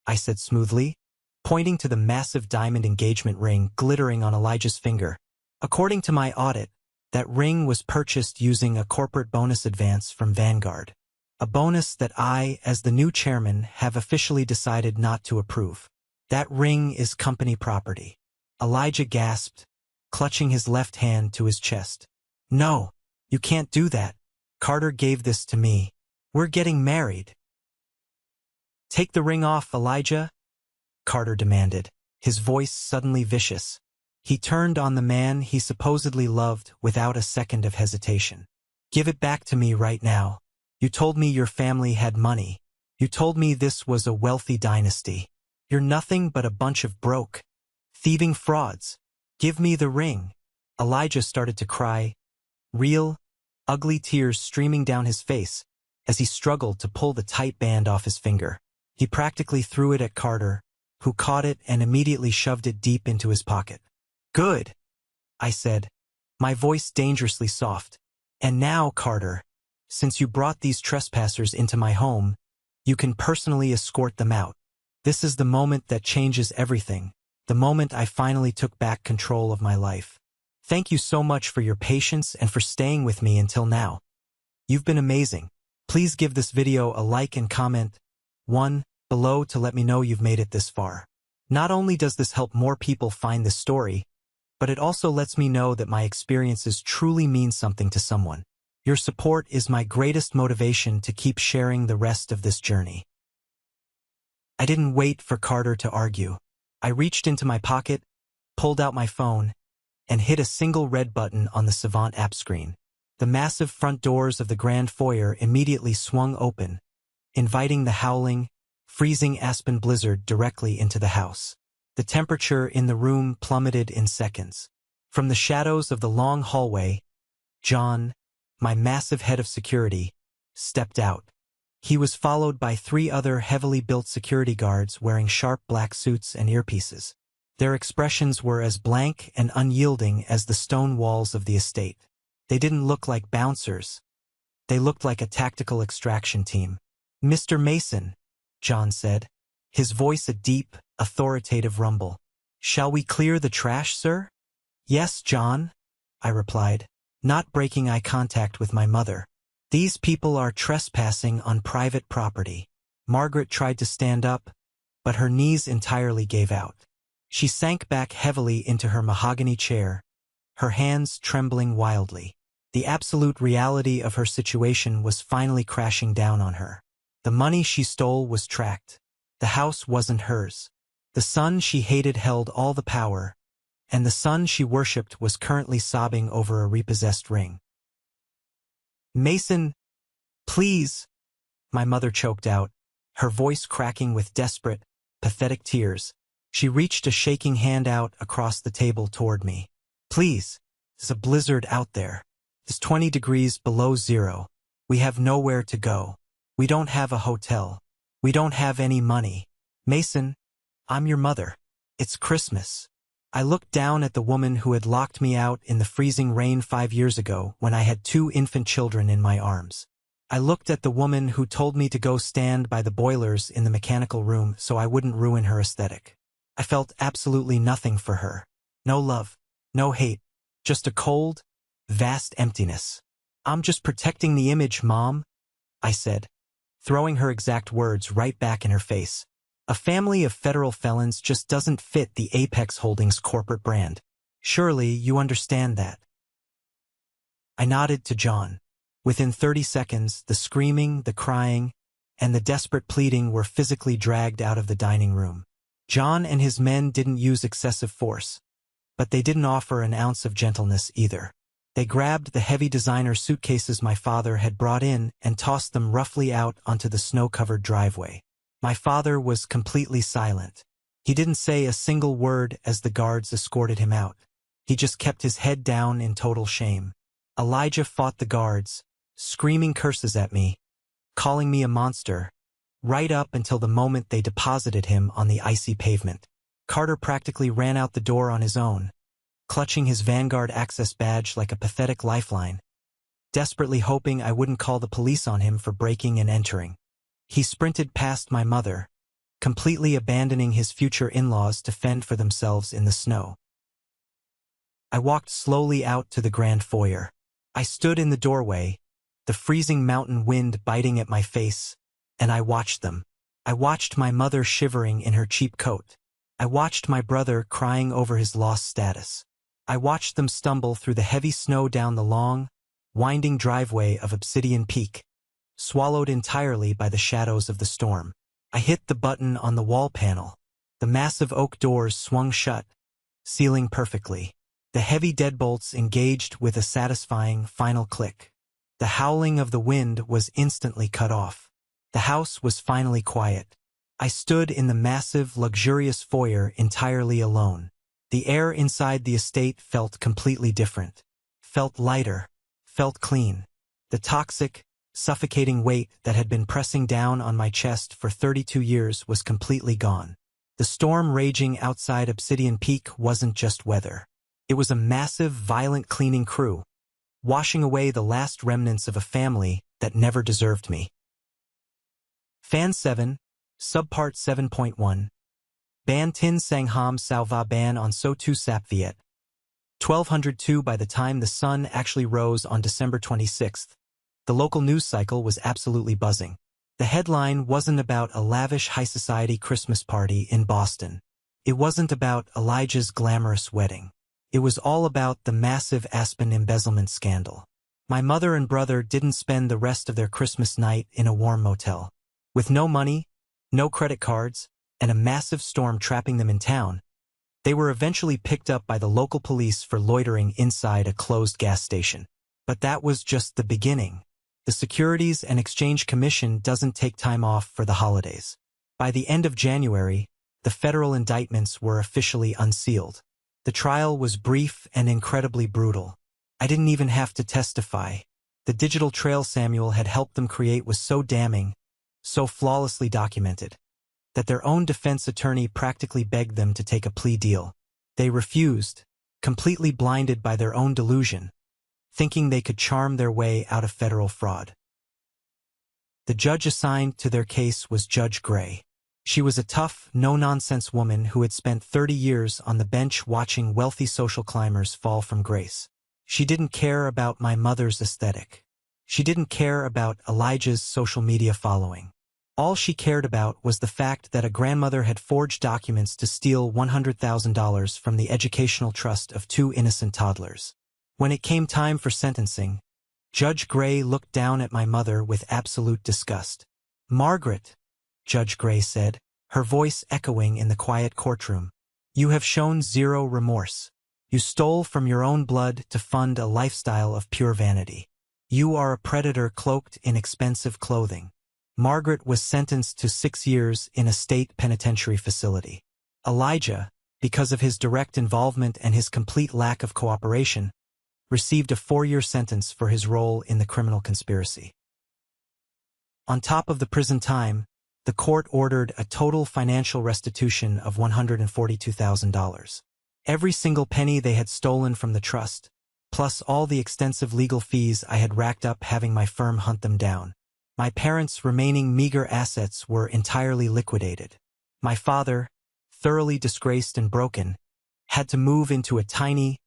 I said smoothly, pointing to the massive diamond engagement ring glittering on Elijah's finger. According to my audit, that ring was purchased using a corporate bonus advance from Vanguard. A bonus that I, as the new chairman, have officially decided not to approve. That ring is company property. Elijah gasped, clutching his left hand to his chest. No, you can't do that. Carter gave this to me. We're getting married. Take the ring off, Elijah, Carter demanded, his voice suddenly vicious. He turned on the man he supposedly loved without a second of hesitation. Give it back to me right now. You told me your family had money. You told me this was a wealthy dynasty. You're nothing but a bunch of broke, thieving frauds. Give me the ring. Elijah started to cry, real, ugly tears streaming down his face as he struggled to pull the tight band off his finger. He practically threw it at Carter, who caught it and immediately shoved it deep into his pocket. Good, I said, my voice dangerously soft. And now, Carter, since you brought these trespassers into my home, you can personally escort them out. This is the moment that changes everything, the moment I finally took back control of my life. Thank you so much for your patience and for staying with me until now. You've been amazing. Please give this video a like and comment 1 below to let me know you've made it this far. Not only does this help more people find this story, but it also lets me know that my experiences truly mean something to someone. Your support is my greatest motivation to keep sharing the rest of this journey. I didn't wait for Carter to argue. I reached into my pocket, pulled out my phone, and hit a single red button on the Savant app screen. The massive front doors of the grand foyer immediately swung open, inviting the howling, freezing Aspen blizzard directly into the house. The temperature in the room plummeted in seconds. From the shadows of the long hallway, John, my massive head of security, stepped out. He was followed by 3 other heavily built security guards wearing sharp black suits and earpieces. Their expressions were as blank and unyielding as the stone walls of the estate. They didn't look like bouncers. They looked like a tactical extraction team. "Mr. Mason," John said, his voice a deep, authoritative rumble. "Shall we clear the trash, sir?" "Yes, John," I replied, not breaking eye contact with my mother. "These people are trespassing on private property." Margaret tried to stand up, but her knees entirely gave out. She sank back heavily into her mahogany chair, her hands trembling wildly. The absolute reality of her situation was finally crashing down on her. The money she stole was tracked. The house wasn't hers. The son she hated held all the power, and the son she worshipped was currently sobbing over a repossessed ring. "Mason, please," my mother choked out, her voice cracking with desperate, pathetic tears. She reached a shaking hand out across the table toward me. "Please, there's a blizzard out there. It's 20 degrees below zero. We have nowhere to go. We don't have a hotel. We don't have any money. Mason, I'm your mother. It's Christmas." I looked down at the woman who had locked me out in the freezing rain 5 years ago when I had 2 infant children in my arms. I looked at the woman who told me to go stand by the boilers in the mechanical room so I wouldn't ruin her aesthetic. I felt absolutely nothing for her. No love, no hate, just a cold, vast emptiness. "I'm just protecting the image, Mom," I said, throwing her exact words right back in her face. "A family of federal felons just doesn't fit the Apex Holdings corporate brand. Surely you understand that." I nodded to John. Within 30 seconds, the screaming, the crying, and the desperate pleading were physically dragged out of the dining room. John and his men didn't use excessive force, but they didn't offer an ounce of gentleness either. They grabbed the heavy designer suitcases my father had brought in and tossed them roughly out onto the snow-covered driveway. My father was completely silent. He didn't say a single word as the guards escorted him out. He just kept his head down in total shame. Elijah fought the guards, screaming curses at me, calling me a monster, right up until the moment they deposited him on the icy pavement. Carter practically ran out the door on his own, clutching his Vanguard access badge like a pathetic lifeline, desperately hoping I wouldn't call the police on him for breaking and entering. He sprinted past my mother, completely abandoning his future in-laws to fend for themselves in the snow. I walked slowly out to the grand foyer. I stood in the doorway, the freezing mountain wind biting at my face, and I watched them. I watched my mother shivering in her cheap coat. I watched my brother crying over his lost status. I watched them stumble through the heavy snow down the long, winding driveway of Obsidian Peak, swallowed entirely by the shadows of the storm. I hit the button on the wall panel. The massive oak doors swung shut, sealing perfectly. The heavy deadbolts engaged with a satisfying final click. The howling of the wind was instantly cut off. The house was finally quiet. I stood in the massive, luxurious foyer entirely alone. The air inside the estate felt completely different. Felt lighter. Felt clean. The toxic, suffocating weight that had been pressing down on my chest for 32 years was completely gone. The storm raging outside Obsidian Peak wasn't just weather. It was a massive, violent cleaning crew, washing away the last remnants of a family that never deserved me. Fan 7, Subpart 7.1. Ban tin sang ham sao va ban on so tu sap viet. 1202. By the time the sun actually rose on December 26th, The local news cycle was absolutely buzzing. The headline wasn't about a lavish high society Christmas party in Boston. It wasn't about Elijah's glamorous wedding. It was all about the massive Aspen embezzlement scandal. My mother and brother didn't spend the rest of their Christmas night in a warm motel. With no money, no credit cards, and a massive storm trapping them in town, they were eventually picked up by the local police for loitering inside a closed gas station. But that was just the beginning. The Securities and Exchange Commission doesn't take time off for the holidays. By the end of January, the federal indictments were officially unsealed. The trial was brief and incredibly brutal. I didn't even have to testify. The digital trail Samuel had helped them create was so damning, so flawlessly documented, that their own defense attorney practically begged them to take a plea deal. They refused, completely blinded by their own delusion, thinking they could charm their way out of federal fraud. The judge assigned to their case was Judge Gray. She was a tough, no-nonsense woman who had spent 30 years on the bench watching wealthy social climbers fall from grace. She didn't care about my mother's aesthetic. She didn't care about Elijah's social media following. All she cared about was the fact that a grandmother had forged documents to steal $100,000 from the educational trust of two innocent toddlers. When it came time for sentencing, Judge Gray looked down at my mother with absolute disgust. "Margaret," Judge Gray said, her voice echoing in the quiet courtroom, "you have shown zero remorse. You stole from your own blood to fund a lifestyle of pure vanity. You are a predator cloaked in expensive clothing." Margaret was sentenced to 6 years in a state penitentiary facility. Elijah, because of his direct involvement and his complete lack of cooperation, received a 4-year sentence for his role in the criminal conspiracy. On top of the prison time, the court ordered a total financial restitution of $142,000. Every single penny they had stolen from the trust, plus all the extensive legal fees I had racked up having my firm hunt them down. My parents' remaining meager assets were entirely liquidated. My father, thoroughly disgraced and broken, had to move into a tiny,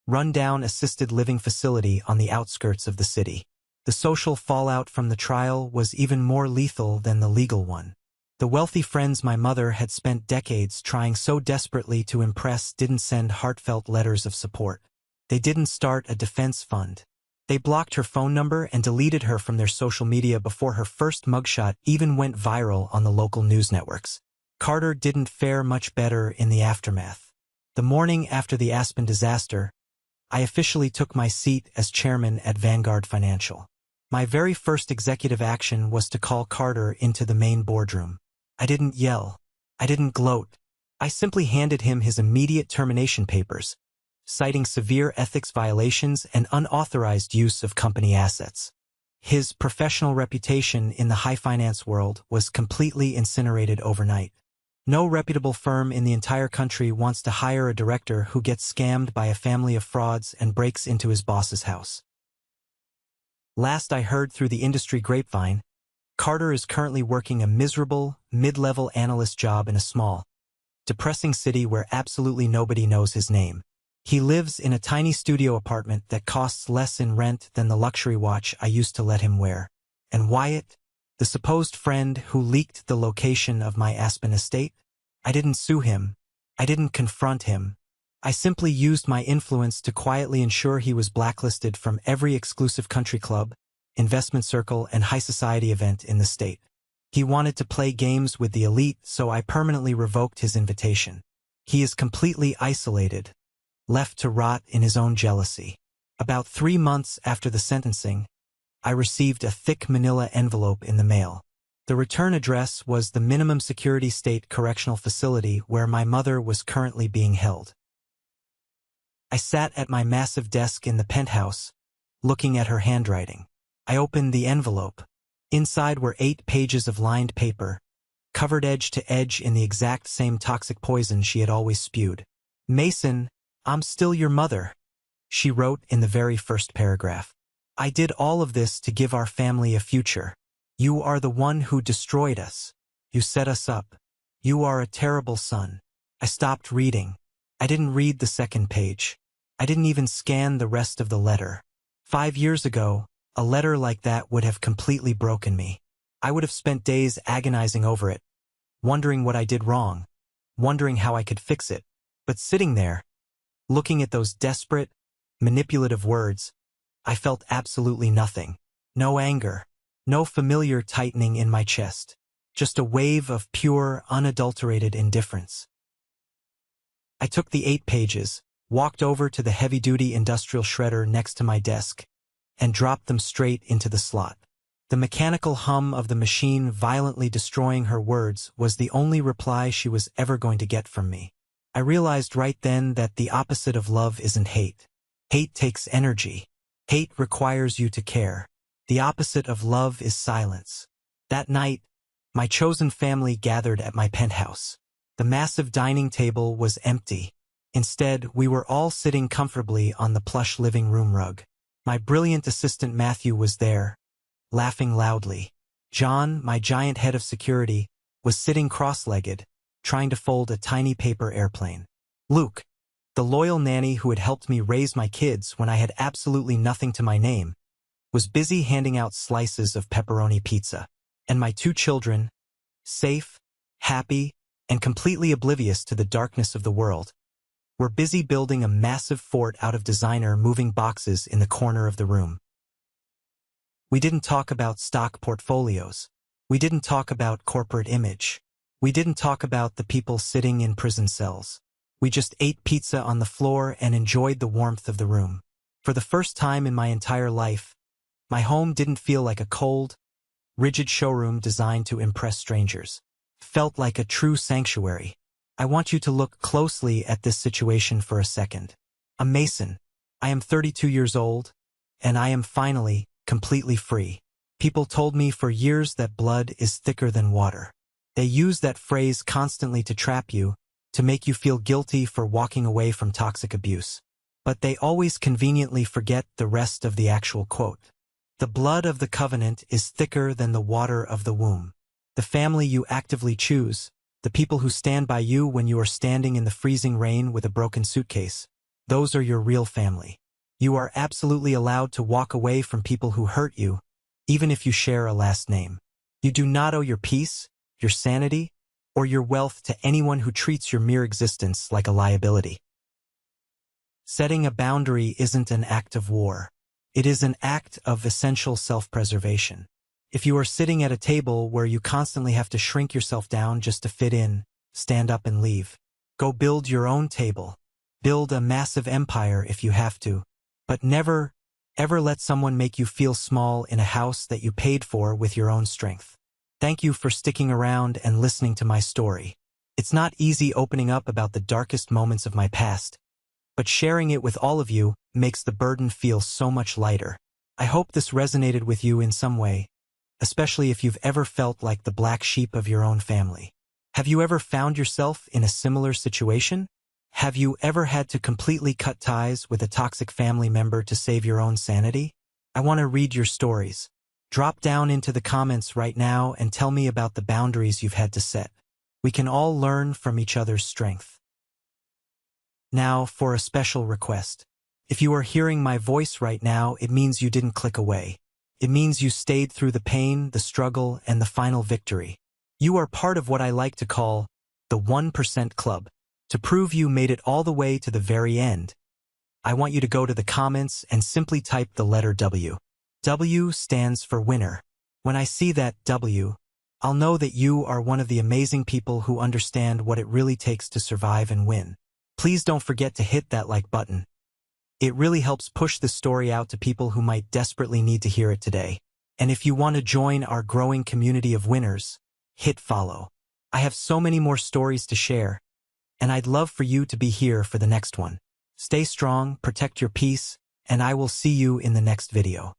run-down assisted living facility on the outskirts of the city. The social fallout from the trial was even more lethal than the legal one. The wealthy friends my mother had spent decades trying so desperately to impress didn't send heartfelt letters of support. They didn't start a defense fund. They blocked her phone number and deleted her from their social media before her first mugshot even went viral on the local news networks. Carter didn't fare much better in the aftermath. The morning after the Aspen disaster, I officially took my seat as chairman at Vanguard Financial. My very first executive action was to call Carter into the main boardroom. I didn't yell. I didn't gloat. I simply handed him his immediate termination papers, citing severe ethics violations and unauthorized use of company assets. His professional reputation in the high finance world was completely incinerated overnight. No reputable firm in the entire country wants to hire a director who gets scammed by a family of frauds and breaks into his boss's house. Last I heard through the industry grapevine, Carter is currently working a miserable, mid-level analyst job in a small, depressing city where absolutely nobody knows his name. He lives in a tiny studio apartment that costs less in rent than the luxury watch I used to let him wear. And Wyatt, the supposed friend who leaked the location of my Aspen estate? I didn't sue him. I didn't confront him. I simply used my influence to quietly ensure he was blacklisted from every exclusive country club, investment circle, and high society event in the state. He wanted to play games with the elite, so I permanently revoked his invitation. He is completely isolated, left to rot in his own jealousy. About 3 months after the sentencing, I received a thick manila envelope in the mail. The return address was the minimum security state correctional facility where my mother was currently being held. I sat at my massive desk in the penthouse, looking at her handwriting. I opened the envelope. Inside were 8 pages of lined paper, covered edge to edge in the exact same toxic poison she had always spewed. "Mason, I'm still your mother," she wrote in the very first paragraph. "I did all of this to give our family a future. You are the one who destroyed us. You set us up. You are a terrible son." I stopped reading. I didn't read the second page. I didn't even scan the rest of the letter. 5 years ago, A letter like that would have completely broken me. I would have spent days agonizing over it, wondering what I did wrong, wondering how I could fix it. But sitting there, looking at those desperate, manipulative words, I felt absolutely nothing. No anger, no familiar tightening in my chest, just a wave of pure, unadulterated indifference. I took the 8 pages, walked over to the heavy-duty industrial shredder next to my desk, and dropped them straight into the slot. The mechanical hum of the machine violently destroying her words was the only reply she was ever going to get from me. I realized right then that the opposite of love isn't hate. Hate takes energy. Hate requires you to care. The opposite of love is silence. That night, my chosen family gathered at my penthouse. The massive dining table was empty. Instead, we were all sitting comfortably on the plush living room rug. My brilliant assistant Matthew was there, laughing loudly. John, my giant head of security, was sitting cross-legged, trying to fold a tiny paper airplane. Luke, the loyal nanny who had helped me raise my kids when I had absolutely nothing to my name, was busy handing out slices of pepperoni pizza. And my 2 children, safe, happy, and completely oblivious to the darkness of the world, were busy building a massive fort out of designer moving boxes in the corner of the room. We didn't talk about stock portfolios. We didn't talk about corporate image. We didn't talk about the people sitting in prison cells. We just ate pizza on the floor and enjoyed the warmth of the room. For the first time in my entire life, my home didn't feel like a cold, rigid showroom designed to impress strangers. It felt like a true sanctuary. I want you to look closely at this situation for a second. I'm Mason. I am 32 years old, and I am finally completely free. People told me for years that blood is thicker than water. They use that phrase constantly to trap you, to make you feel guilty for walking away from toxic abuse. But they always conveniently forget the rest of the actual quote. The blood of the covenant is thicker than the water of the womb. The family you actively choose, the people who stand by you when you are standing in the freezing rain with a broken suitcase, those are your real family. You are absolutely allowed to walk away from people who hurt you, even if you share a last name. You do not owe your peace, your sanity, or your wealth to anyone who treats your mere existence like a liability. Setting a boundary isn't an act of war. It is an act of essential self-preservation. If you are sitting at a table where you constantly have to shrink yourself down just to fit in, stand up and leave. Go build your own table. Build a massive empire if you have to. But never, ever let someone make you feel small in a house that you paid for with your own strength. Thank you for sticking around and listening to my story. It's not easy opening up about the darkest moments of my past, but sharing it with all of you makes the burden feel so much lighter. I hope this resonated with you in some way, especially if you've ever felt like the black sheep of your own family. Have you ever found yourself in a similar situation? Have you ever had to completely cut ties with a toxic family member to save your own sanity? I want to read your stories. Drop down into the comments right now and tell me about the boundaries you've had to set. We can all learn from each other's strength. Now for a special request. If you are hearing my voice right now, it means you didn't click away. It means you stayed through the pain, the struggle, and the final victory. You are part of what I like to call the 1% Club. To prove you made it all the way to the very end, I want you to go to the comments and simply type the letter W. W stands for winner. When I see that W, I'll know that you are one of the amazing people who understand what it really takes to survive and win. Please don't forget to hit that like button. It really helps push the story out to people who might desperately need to hear it today. And if you want to join our growing community of winners, hit follow. I have so many more stories to share, and I'd love for you to be here for the next one. Stay strong, protect your peace, and I will see you in the next video.